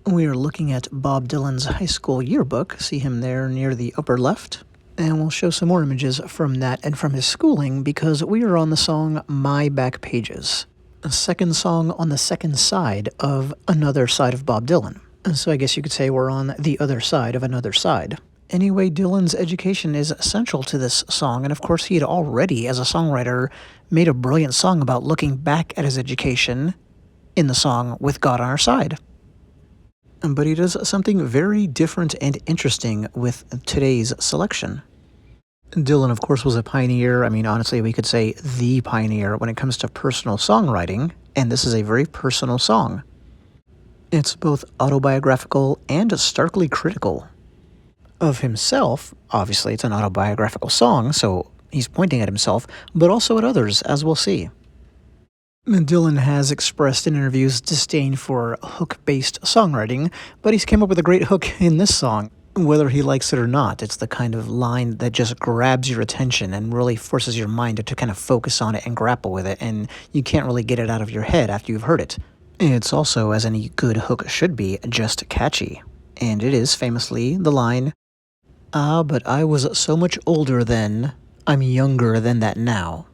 We are looking at Bob Dylan's high school yearbook. See him there near the upper left. And we'll show some more images from that and from his schooling because we are on the song My Back Pages, a second song on the second side of Another Side of Bob Dylan. And so I guess you could say we're on the other side of another side. Anyway, Dylan's education is central to this song, and of course he had already, as a songwriter, made a brilliant song about looking back at his education in the song With God on Our Side. But he does something very different and interesting with today's selection. Dylan, of course, was a pioneer. I mean, honestly, we could say the pioneer when it comes to personal songwriting, and this is a very personal song. It's both autobiographical and starkly critical of himself. Obviously, it's an autobiographical song, so he's pointing at himself, but also at others, as we'll see. Dylan has expressed in interviews disdain for hook-based songwriting, but he's came up with a great hook in this song, whether he likes it or not. It's the kind of line that just grabs your attention and really forces your mind to kind of focus on it and grapple with it, and you can't really get it out of your head after you've heard it. It's also, as any good hook should be, just catchy. And it is famously the line, "Ah, but I was so much older then, I'm younger than that now."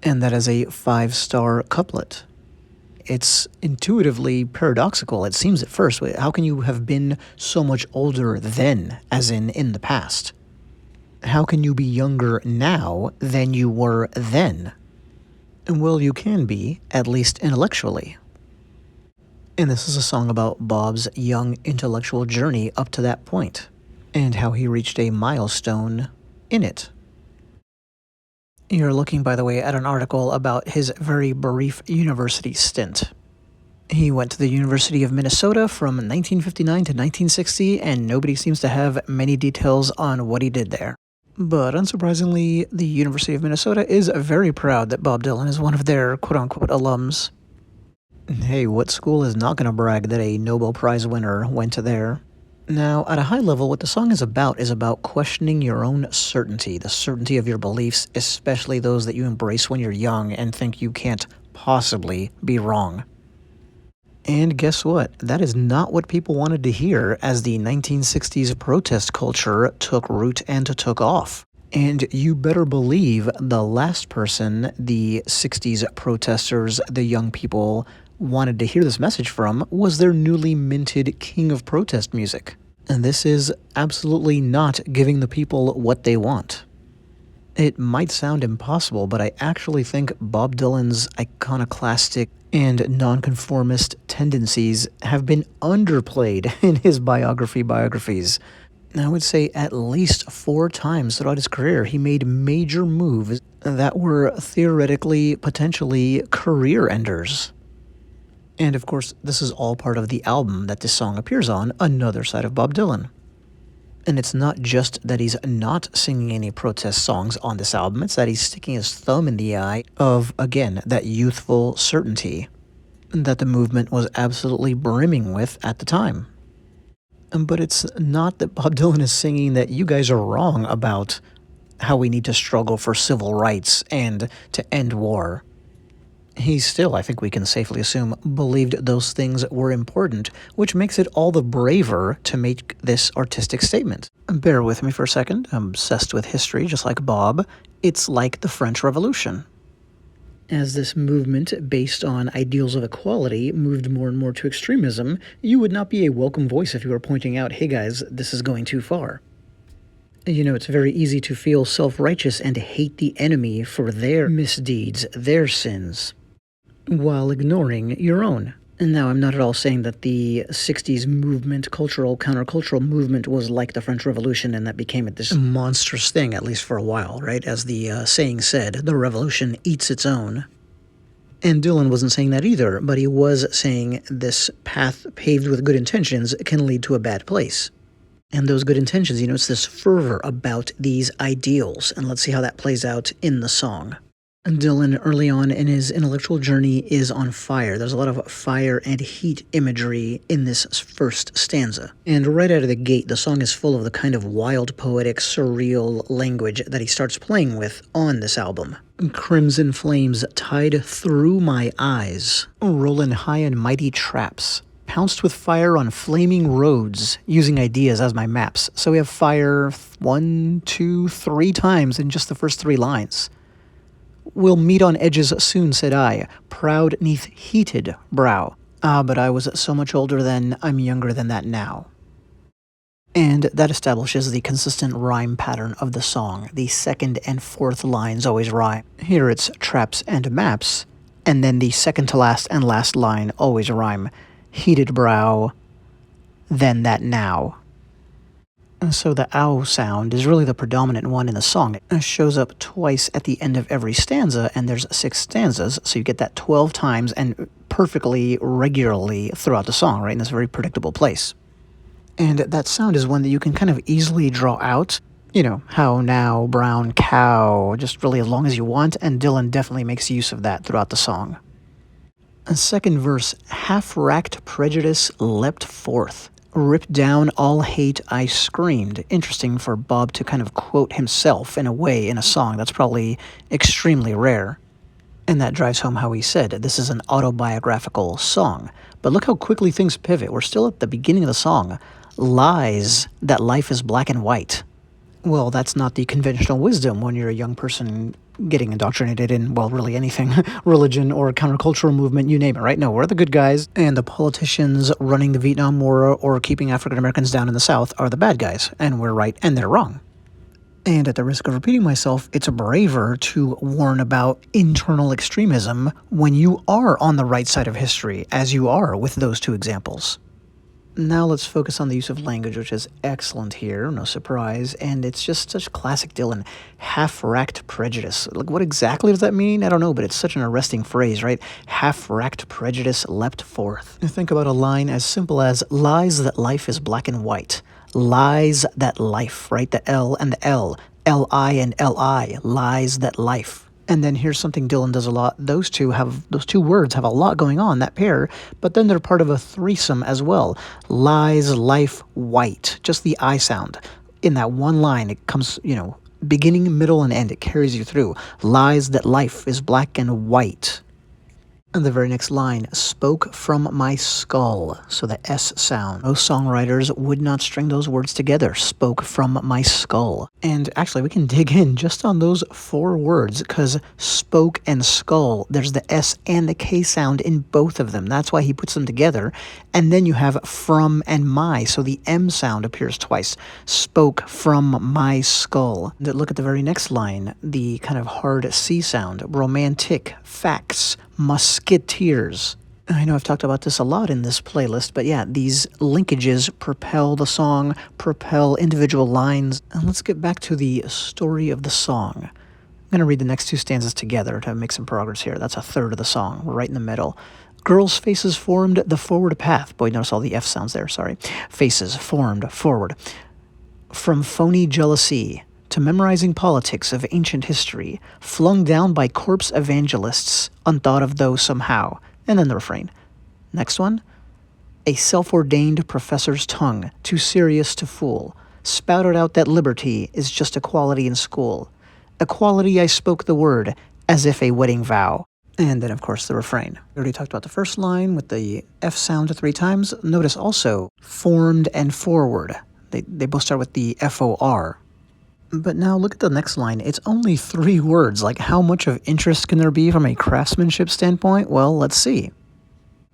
And that is a 5-star couplet. It's intuitively paradoxical, it seems at first. How can you have been so much older then, as in the past? How can you be younger now than you were then? Well, you can be, at least intellectually. And this is a song about Bob's young intellectual journey up to that point, and how he reached a milestone in it. You're looking, by the way, at an article about his very brief university stint. He went to the University of Minnesota from 1959 to 1960, and nobody seems to have many details on what he did there. But unsurprisingly, the University of Minnesota is very proud that Bob Dylan is one of their quote-unquote alums. Hey, what school is not going to brag that a Nobel Prize winner went there? Now, at a high level, what the song is about questioning your own certainty, the certainty of your beliefs, especially those that you embrace when you're young and think you can't possibly be wrong. And guess what? That is not what people wanted to hear as the 1960s protest culture took root and took off. And you better believe the last person the 60s protesters, the young people, wanted to hear this message from was their newly minted king of protest music. And this is absolutely not giving the people what they want. It might sound impossible, but I actually think Bob Dylan's iconoclastic and nonconformist tendencies have been underplayed in his biographies. I would say at least 4 times throughout his career, he made major moves that were theoretically, potentially career enders. And of course, this is all part of the album that this song appears on, Another Side of Bob Dylan. And it's not just that he's not singing any protest songs on this album, it's that he's sticking his thumb in the eye of, again, that youthful certainty that the movement was absolutely brimming with at the time. But it's not that Bob Dylan is singing that you guys are wrong about how we need to struggle for civil rights and to end war. He still, I think we can safely assume, believed those things were important, which makes it all the braver to make this artistic statement. Bear with me for a second. I'm obsessed with history, just like Bob. It's like the French Revolution. As this movement, based on ideals of equality, moved more and more to extremism, you would not be a welcome voice if you were pointing out, hey guys, this is going too far. You know, it's very easy to feel self-righteous and hate the enemy for their misdeeds, their sins, while ignoring your own. And now, I'm not at all saying that the 60s movement, countercultural movement, was like the French Revolution and that became this monstrous thing, at least for a while, right? As the saying said, the revolution eats its own. And Dylan wasn't saying that either, but he was saying this path paved with good intentions can lead to a bad place. And those good intentions, it's this fervor about these ideals, and let's see how that plays out in the song. Dylan, early on in his intellectual journey, is on fire. There's a lot of fire and heat imagery in this first stanza. And right out of the gate, the song is full of the kind of wild, poetic, surreal language that he starts playing with on this album. Crimson flames tied through my eyes, rolling high in mighty traps. pounced with fire on flaming roads, using ideas as my maps. So we have fire 1, 2, 3 times in just the first 3 lines. We'll meet on edges soon, said I, proud neath heated brow. Ah, but I was so much older then, I'm younger than that now. And that establishes the consistent rhyme pattern of the song. The second and fourth lines always rhyme. Here it's traps and maps, and then the second to last and last line always rhyme. Heated brow, then that now. And so the ow sound is really the predominant one in the song. It shows up twice at the end of every stanza, and there's 6 stanzas, so you get that 12 times and perfectly regularly throughout the song, right, in this very predictable place. And that sound is one that you can kind of easily draw out. You know, how, now, brown, cow, just really as long as you want, and Dylan definitely makes use of that throughout the song. A second verse, half-racked prejudice leapt forth. Ripped down all hate I screamed. Interesting for Bob to kind of quote himself in a way in a song. That's probably extremely rare. And that drives home how he said, this is an autobiographical song. But look how quickly things pivot. We're still at the beginning of the song. Lies that life is black and white. Well, that's not the conventional wisdom when you're a young person getting indoctrinated in, well, really anything, religion or countercultural movement, you name it, right? No, we're the good guys, and the politicians running the Vietnam War or keeping African Americans down in the South are the bad guys, and we're right and they're wrong. And at the risk of repeating myself, it's braver to warn about internal extremism when you are on the right side of history, as you are with those 2 examples. Now let's focus on the use of language, which is excellent here, no surprise, and it's just such classic Dylan, half-racked prejudice. Like, what exactly does that mean? I don't know, but it's such an arresting phrase, right? Half-racked prejudice leapt forth. Think about a line as simple as, lies that life is black and white. Lies that life, right? The L and the L. L-I and L-I. Lies that life. And then here's something Dylan does a lot. Those two words have a lot going on, that pair, but then they're part of a threesome as well. Lies, life, white. Just the I sound. In that one line, it comes, beginning, middle, and end. It carries you through. Lies that life is black and white. And the very next line, spoke from my skull. So the S sound. Most songwriters would not string those words together. Spoke from my skull. And actually, we can dig in just on those 4 words, because spoke and skull, there's the S and the K sound in both of them. That's why he puts them together. And then you have from and my, so the M sound appears twice. Spoke from my skull. And look at the very next line, the kind of hard C sound. Romantic, facts, musketeers. I know I've talked about this a lot in this playlist, but yeah, these linkages propel the song, propel individual lines. And let's get back to the story of the song. I'm going to read the next 2 stanzas together to make some progress here. That's a third of the song. We're right in the middle. Girls' faces formed the forward path. Boy, notice all the F sounds there, sorry. Faces formed forward. From phony jealousy to memorizing politics of ancient history, flung down by corpse evangelists, unthought of though somehow. And then the refrain. Next one. A self-ordained professor's tongue, too serious to fool, spouted out that liberty is just equality in school. Equality I spoke the word, as if a wedding vow. And then, of course, the refrain. We already talked about the first line with the F sound 3 times. Notice also formed and forward. They both start with the F-O-R. But now look at the next line. It's only 3 words. Like, how much of interest can there be from a craftsmanship standpoint? Well, let's see.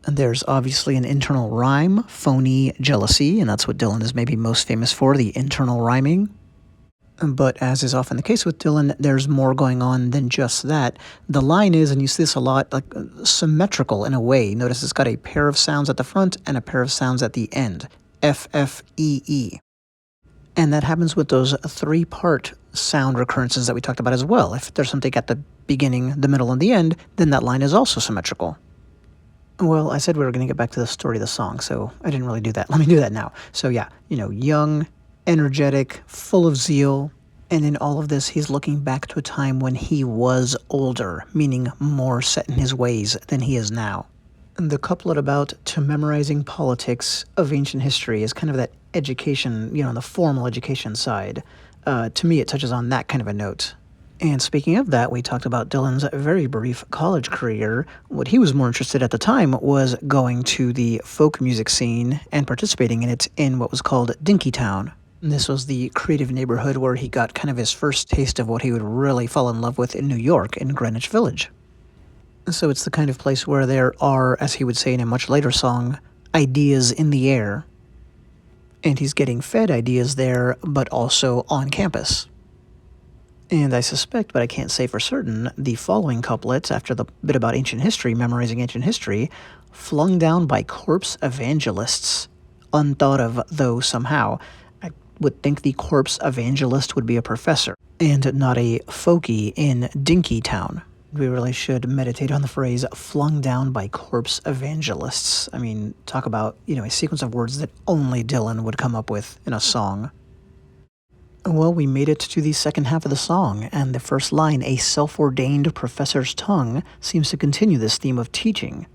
And there's obviously an internal rhyme, phony jealousy, and that's what Dylan is maybe most famous for, the internal rhyming. But as is often the case with Dylan, there's more going on than just that. The line is, and you see this a lot, like symmetrical in a way. Notice it's got a pair of sounds at the front and a pair of sounds at the end. F, F, E, E. And that happens with those 3-part sound recurrences that we talked about as well. If there's something at the beginning, the middle, and the end, then that line is also symmetrical. Well, I said we were going to get back to the story of the song, so I didn't really do that. Let me do that now. So yeah, young, energetic, full of zeal, and in all of this, he's looking back to a time when he was older, meaning more set in his ways than he is now. And the couplet about to memorizing politics of ancient history is kind of that education, the formal education side. To me, it touches on that kind of a note. And speaking of that, we talked about Dylan's very brief college career. What he was more interested at the time was going to the folk music scene and participating in it in what was called Dinkytown. This was the creative neighborhood where he got kind of his first taste of what he would really fall in love with in New York, in Greenwich Village. So it's the kind of place where there are, as he would say in a much later song, ideas in the air. And he's getting fed ideas there, but also on campus. And I suspect, but I can't say for certain, the following couplets, after the bit about ancient history, memorizing ancient history, flung down by corpse evangelists, unthought of though somehow. I would think the corpse evangelist would be a professor, and not a folkie in Dinkytown. We really should meditate on the phrase, flung down by corpse evangelists. I mean, talk about, a sequence of words that only Dylan would come up with in a song. Well, we made it to the second half of the song, and the first line, a self-ordained professor's tongue, seems to continue this theme of teaching.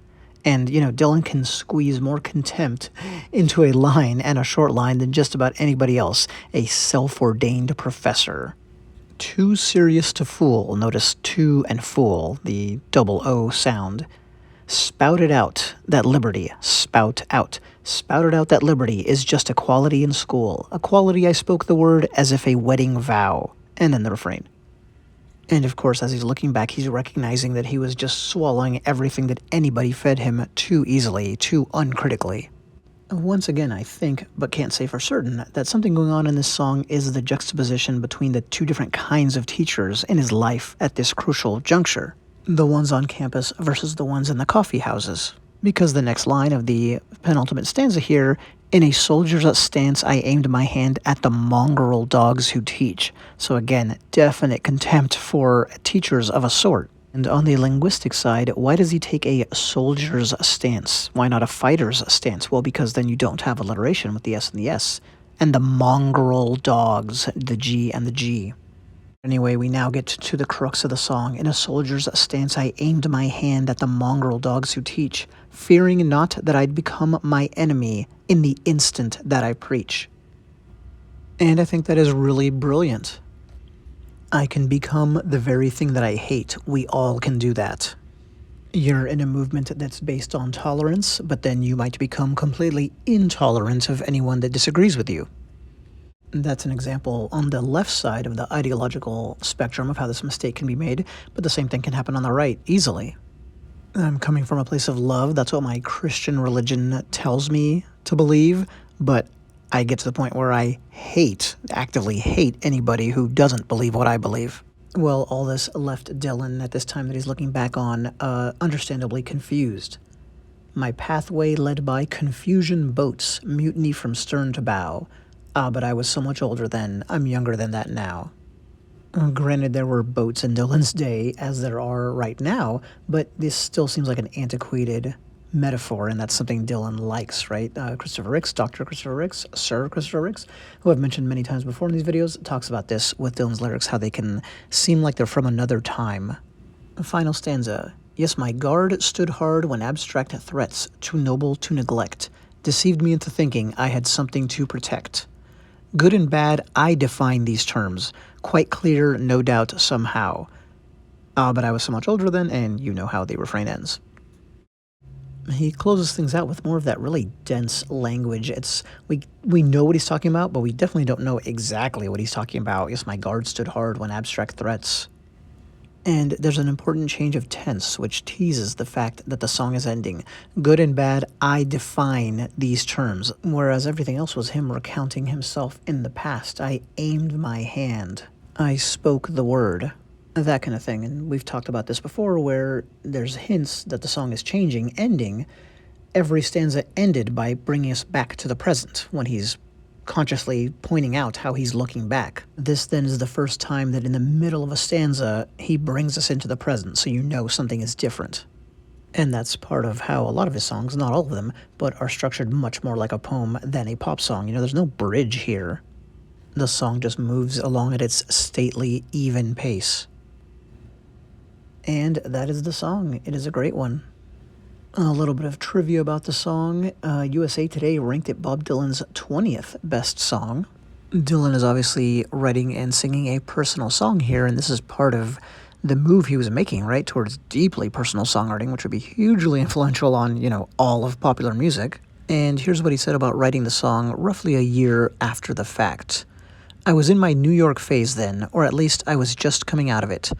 And, Dylan can squeeze more contempt into a line and a short line than just about anybody else. A self-ordained professor. Too serious to fool. Notice to and fool, the double O sound. Spouted out that liberty, spout out. Spouted out that liberty is just equality in school. Equality I spoke the word as if a wedding vow. And then the refrain. And of course, as he's looking back, he's recognizing that he was just swallowing everything that anybody fed him too easily, too uncritically. Once again, I think, but can't say for certain, that something going on in this song is the juxtaposition between the two different kinds of teachers in his life at this crucial juncture. The ones on campus versus the ones in the coffee houses. Because the next line of the penultimate stanza here, in a soldier's stance I aimed my hand at the mongrel dogs who teach. So again, definite contempt for teachers of a sort. And on the linguistic side, why does he take a soldier's stance? Why not a fighter's stance? Well, because then you don't have alliteration with the S and the S. And the mongrel dogs, the G and the G. Anyway, we now get to the crux of the song. In a soldier's stance I aimed my hand at the mongrel dogs who teach, fearing not that I'd become my enemy in the instant that I preach. And I think that is really brilliant. I can become the very thing that I hate. We all can do that. You're in a movement that's based on tolerance, but then you might become completely intolerant of anyone that disagrees with you. That's an example on the left side of the ideological spectrum of how this mistake can be made, but the same thing can happen on the right easily. I'm coming from a place of love. That's what my Christian religion tells me to believe, but I get to the point where I actively hate anybody who doesn't believe what I believe. Well, all this left Dylan at this time that he's looking back on, understandably confused. My pathway led by confusion boats, mutiny from stern to bow. But I was so much older then, I'm younger than that now. Granted, there were boats in Dylan's day, as there are right now, but this still seems like an antiquated metaphor, and that's something Dylan likes, right? Christopher Ricks, Dr. Christopher Ricks, Sir Christopher Ricks, who I've mentioned many times before in these videos, talks about this with Dylan's lyrics, how they can seem like they're from another time. Final stanza. Yes, my guard stood hard when abstract threats, too noble to neglect, deceived me into thinking I had something to protect. Good and bad, I define these terms. Quite clear, no doubt, somehow. But I was so much older then, and you know how the refrain ends. He closes things out with more of that really dense language. We know what he's talking about, but we definitely don't know exactly what he's talking about. Yes, my guard stood hard when abstract threats. And there's an important change of tense, which teases the fact that the song is ending. Good and bad, I define these terms, whereas everything else was him recounting himself in the past. I aimed my hand. I spoke the word. That kind of thing. And we've talked about this before, where there's hints that the song is changing, ending. Every stanza ended by bringing us back to the present, when he's consciously pointing out how he's looking back. This then is the first time that in the middle of a stanza, he brings us into the present, so you know something is different. And that's part of how a lot of his songs, not all of them, but are structured much more like a poem than a pop song. There's no bridge here. The song just moves along at its stately, even pace. And that is the song. It is a great one. A little bit of trivia about the song. USA Today ranked it Bob Dylan's 20th best song. Dylan is obviously writing and singing a personal song here, and this is part of the move he was making, right, towards deeply personal songwriting, which would be hugely influential on, all of popular music. And here's what he said about writing the song roughly a year after the fact. I was in my New York phase then, or at least I was just coming out of it.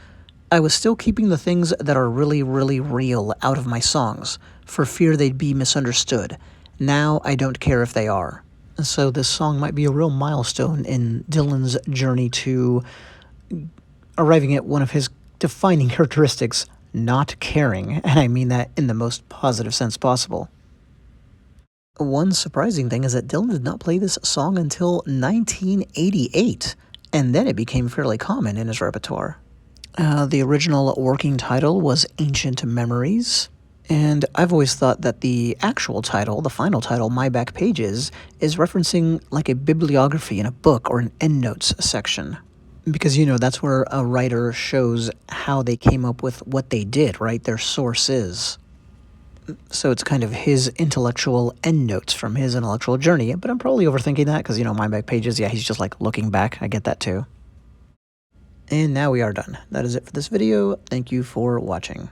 I was still keeping the things that are really, really real out of my songs, for fear they'd be misunderstood. Now I don't care if they are. So this song might be a real milestone in Dylan's journey to arriving at one of his defining characteristics, not caring, and I mean that in the most positive sense possible. One surprising thing is that Dylan did not play this song until 1988, and then it became fairly common in his repertoire. The original working title was Ancient Memories, and I've always thought that the actual title, the final title, My Back Pages, is referencing like a bibliography in a book or an endnotes section. Because, that's where a writer shows how they came up with what they did, right? Their source is. So it's kind of his intellectual endnotes from his intellectual journey. But I'm probably overthinking that because, My Back Pages, yeah, he's just like looking back. I get that too. And now we are done. That is it for this video. Thank you for watching.